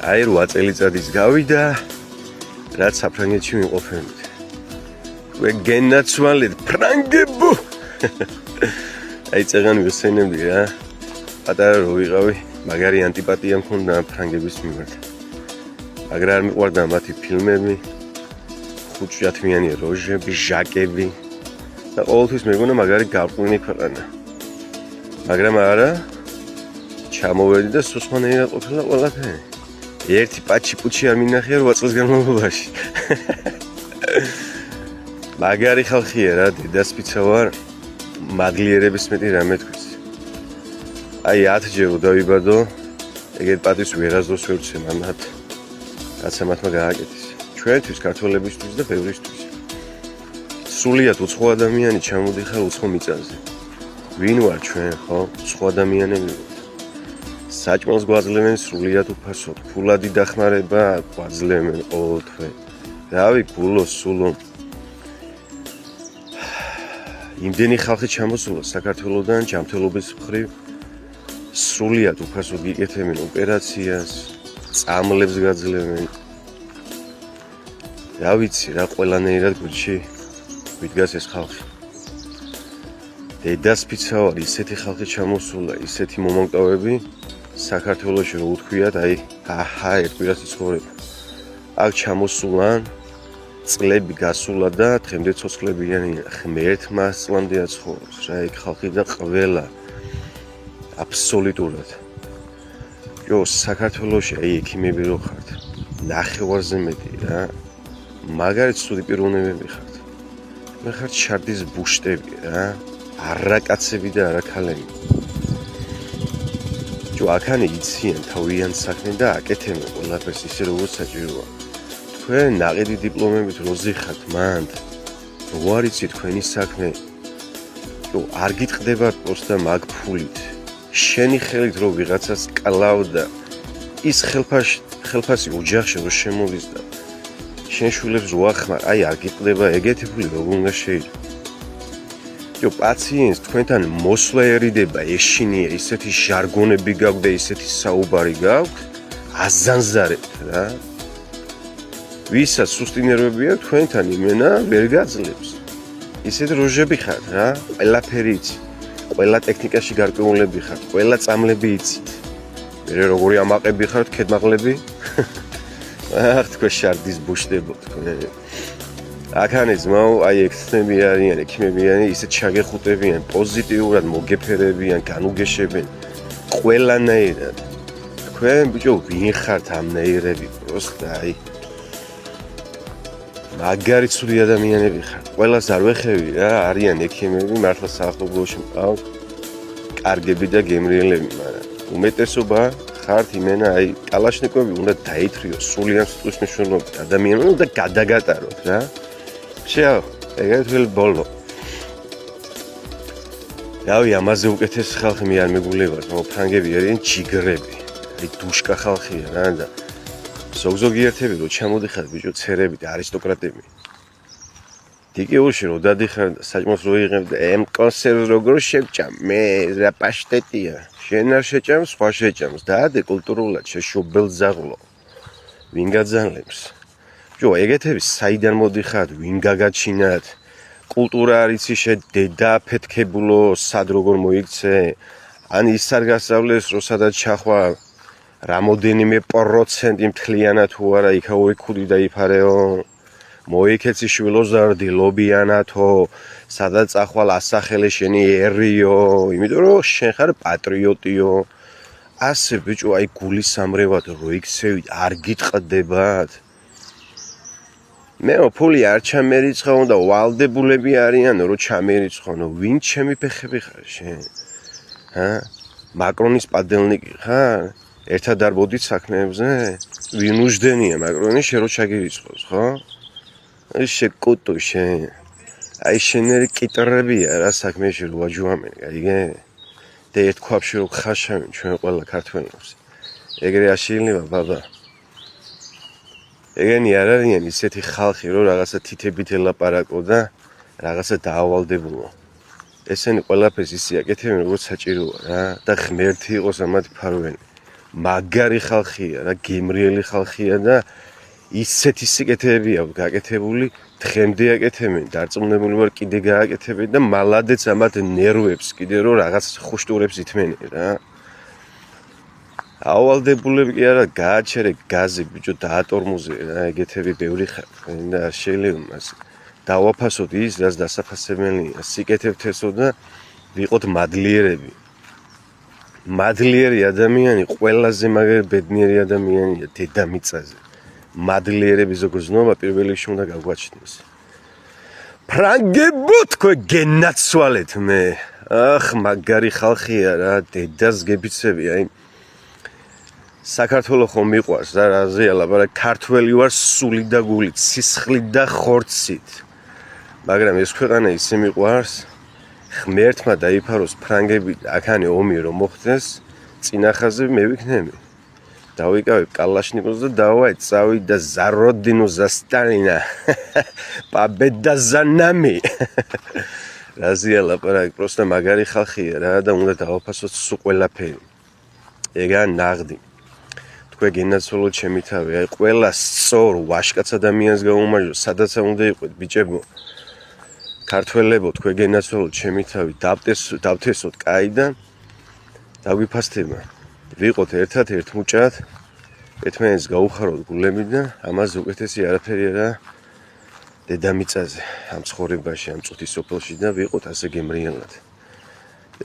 აი 8 წელიწადის გავიდა, რაც საფრანგეთში ვიმყოფებით. ვე გენაცვალეთ ფრანგებო. აი წეგანი ვესენებდი რა. პატარა რო ვიყავი, მაგარი ანტიპატია მქონდა ფრანგების მიმართ. მაგრამ არ მიყვარდა მათი ფილმები, ხუთშათმიანი როჟები, ჟაკები და ყოველთვის მეგონა მაგარი გავყვნილი ქვეყანა. მაგრამ არა, ჩამოვედი და სუსხანეირად ყოფილა ყველაფერი. ერთი პაჩი-პუჩი არ მინახია 8 წელს განმავლობაში. მაგარი ხალხია რა, დედასპიცა ვარ, მადლიერების მეტი რამე თქვის. აი 10-ჯერ დავიბადო, ეგეთ პატივს ვერასდროს ვერ ვცემ ამათ. რაცა მათმა გააკეთეს. ჩვენთვის, ქართველებისთვის და ბევრისთვის. სულიად უცხო ადამიანი ჩამოდიხარ უცხო მიწაზე. ვინ ვარ ჩვენ, ხო? უცხო ადამიანები ვართ. საჭმელს გვაძლევენ სრულიად უფასოდ. ფულადი დახმარება გვაძლევენ ყოველთვე. რავი, ფულო, სულო. იმდენი ხალხი ჩამოსულა საქართველოდან ჯანმრთელობის მხრივ სრულიად უფასოდ გიკეთებენ ოპერაციას, წამლებს გაძლევენ. რა ვიცი, რა ყველანაირად გუჩი ვიდგას ეს ხალხი. დედასპიცა ვარ, ისეთი ხალხი ჩამოსულა, ისეთი მომავტავები საქართველოში რო უთქვიათ, აი, აჰა, ერთგვარად იცხოვრება. აქ ჩამოსულან წლები გასულა და დღემდე ცოცხლებიანია, ღმერთმა წლამდე აცხოვრებს რა, იქ ხალხი და ყველა აბსოლუტურად. ჯო, საქართველოში აი ექიმები რო ხართ, ნახევარზე მეტი რა, მაგარი ცუდი პიროვნებები ხართ. მე ხარ ჩარდის ბუშტები რა, არა კაცები და არა ქალები. ჯო, აქანი იციან თავიანთ საქმე და აკეთებენ ყველაფერს ისე როგორც საჭიროა. თქვენ ნაყიდი დიპლომებით რო ზიხართ მანდ, რო არ იცით თქვენი საქმე, ჯო, არ გიტყდებათ პროსტა მაგ ფულით. შენი ხელით რო ვიღაცას კლავდა, ის ხელფასი ოჯახში რო შემოდის და შენ შვილებს რო ახმარ, აი არ გიტყდება ეგეთი ფული რო უნდა შეიძლება. ჯო, პაციენტს თქვენთან მოსვლაერიდება, ეშინია, ისეთი ჟარგონები გაქვთ და ისეთი საუბარი გაქვთ, აზანზარებთ რა. ვისაც სუსტი ნერვები აქვს, თქვენთან იმენა ვერ გაძლებს. ისეთი როჟები ხართ რა, ყველაფერი იცით. ყველა ტექნიკაში გარკვეულები ხართ, ყველა წამლები იცით. მე როგორი ამაყები ხართ, ქედმაღლები? ახ, თქვენ შარდის ბუშტებო თქვენ. აქანი ძმაო, აი ექიმები არიან, ექიმები არიან, ისეთ შაგეხუტებიან, პოზიტიურად მოგეფერებიან, განუგეშებენ ყველანაირად. თქვენ ბიჭო, ვინ ხართ ამნაირები? პროსტა აი მაგარი ცუდი ადამიანები ხართ. ყველას არ ვეხები რა, არიან ექიმები, მართლა საახლობლოში მყავთ, კარგები და გემრიელები, მაგრამ უმეტესობა ხართ იმენა, აი კალაშნიკოვი უნდა დაითრიოს სრულიად სიტყვის მნიშვნელობით, ადამიანები უნდა გადაგატაროთ რა. შეა, ეგრეთ ბოლო. რავი, ამაზე უკეთეს ხალხი მე არ მეგულებას, მაგრამ ფრანგები არიან ჯიგრები. აი დუშკა ხალხია რა და ზოგ-ზოგი ერთები რო ჩამოდიხარ ბიჭო ცერები და არისტოკრატები. დიკეულში რო დადიხარ და საჭმელს რო იღებ და ემ კონსერვს როგორ შევჭამ, მე რა პაშტეტია. შენ არ შეჭამს, სხვა შეჭამს. დაადე კულტურულად შეშობელ ზაღლო. ვინ გაძანლებს? ბიჭო, ეგეთები საიდან მოდიხართ, ვინ გაგაჩინათ? კულტურა არ იცი შე დედა ფეთქებულო, სად როგორ მოიქცე? ან ის არ გასწავლეს, რომ სადაც ჩახვა რამოდენიმე პროცენტი მთლიანად თუ არა იქაური ქუდი დაიფარეო, მოიქეცი შვილოზარდი ლობიანათო, სადაც ახვალ ასახელე შენიერიო, იმიტომ რომ შენ ხარ პატრიოტიო. ასე ბიჭო, აი გულის სამრევად რო იქცევით, არ გიტყდებათ. მე ფული არ ჩამერიცხავ და ვალდებულები არიან რომ ჩამერიცხავო, ვინ ჩემი ფეხები ხარ შენ? ჰა? მაკრონის პადელნიკი ხარ? ერთად არ მოდით საქმეებზე? ვინ უждენია მაკრონი შენ რო ჩაგირიცხოს, ხო? აი შეკუტუ შენ. აი შენერი კიტრებია რა საქმეში რო ვაჯვამენ, გაიგე? და ერთ ქვაბში რო ხაშავენ ჩვენ ყველა ქართველებს. ეგრე აშილნება ბაბა. ეგენი არ არიან ისეთი ხალხი რომ რაღაცა თითებით ელაპარაკო და რაღაცა დაავალდებულო. ესენი ყველაფერს ისე აკეთებენ როგორც საჭიროა რა და ღმერთი იყოს ამათი ფარვენი. მაგარი ხალხია რა, გემრიელი ხალხია და ისეთი სიკეთეები აქვს გაკეთებული, დღემდე აკეთებენ, დარწმუნებული ვარ კიდე გააკეთებენ და მალადეც ამათ ნერვებს კიდე რომ რაღაც ხუშტურებს ითმენენ რა. ავალდებულები კი არა, გააჩერე გაზი ბიჭო დაატორმუზე რა, ეგეთები ბევრი ხარ და შეიძლება მას დავაფასოთ ის, რაც დასაფასებელია, სიკეთებთ ესო და ვიყოთ მადლიერები. მადლიერი ადამიანი ყველაზე მაგარი ბედნიერი ადამიანია დედამიწაზე. მადლიერების ზოგზნობა პირველ რიგში უნდა გაგვაჩნდეს. ფრანგებო თქვენ გენაცვალეთ მე. ახ, მაგარი ხალხია რა, დედას გებიცები, აი საქართველოს ხომ მიყვარს რა, რაზეა ლაპარაკი, ქართველი ვარ სულით და გულით, სისხლით და ხორცით. მაგრამ ეს ქვეყანა ისე მიყვარს, ღმერთმა დაიფაროს ფრანგები აქანი ომი რომ მოხდეს, წინახაზე მე ვიქნები. დავიკავებ კალაშნიკოვს და დავაი წავიდა за родину за Сталина. Победа за нами. რაზეა ლაპარაკი, просто მაგარი ხალხია რა და უნდა დავაფასოთ სულ ყველაფერი. ეგა ნაღდი. თქვენ გენაცვალოთ ჩემი თავი, აი ყველა სწორ ვაშკაც ადამიანს გაუმარჯოს, სადაც უნდა იყვეთ ბიჭებო. ქართველებო, თქვენ გენაცვალოთ ჩემი თავი, დავთესოთ კაი და დაგვიფასდება. ვიყოთ ერთად ერთმუჭად, ერთმანეთს გაუხაროთ გულები და ამას უკეთესი არაფერი არა დედამიწაზე, ამ ცხოვრებაში, ამ წუთის სოფელში და ვიყოთ ასე გემრიელად.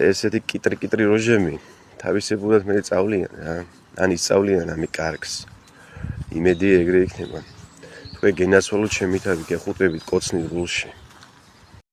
ესეთი კიტრი როჟემი თავისებურად მე წავლიან რა. ან ისწავლიან ამი კარგს. იმედია ეგრე იქნება. თქვენ გენაცვალოთ ჩემი თავი, გეხუტებით კოცნით გულში.